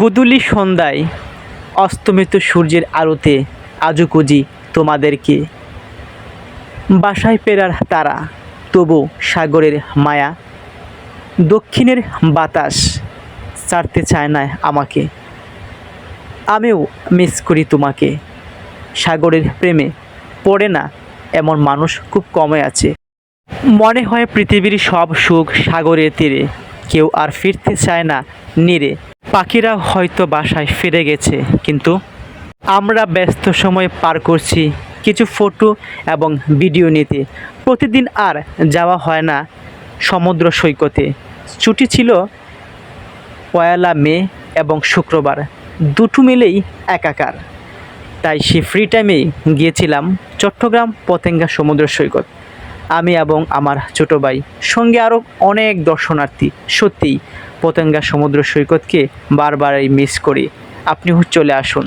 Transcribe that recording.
গোধূলি সন্ধ্যায় অস্তমিত সূর্যের আলোতে আজও খুঁজি তোমাদেরকে। বাসায় ফেরার তারা, তবু সাগরের মায়া। দক্ষিণের বাতাস ছাড়তে চায় না আমাকে। আমিও মিস করি তোমাকে। সাগরের প্রেমে পড়ে না এমন মানুষ খুব কমই আছে। মনে হয় পৃথিবীর সব সুখ সাগরের তীরে। কেউ আর ফিরতে চায় না নীরে। পাখিরা হয়তো বাসায় ফিরে গেছে, কিন্তু আমরা ব্যস্ত সময় পার করছি কিছু ফটো এবং ভিডিও নিতে। প্রতিদিন আর যাওয়া হয় না সমুদ্র সৈকতে। ছুটি ছিল ১ মে এবং শুক্রবার, দুটো মিলেই একাকার। তাই সে ফ্রি টাইমেই গিয়েছিলাম চট্টগ্রাম পতেঙ্গা সমুদ্র সৈকত। আমি এবং আমার ছোটো ভাই, সঙ্গে আরও অনেক দর্শনার্থী। সত্যিই পতেঙ্গা সমুদ্র সৈকতকে বারবারই মিস করি। আপনিও চলে আসুন।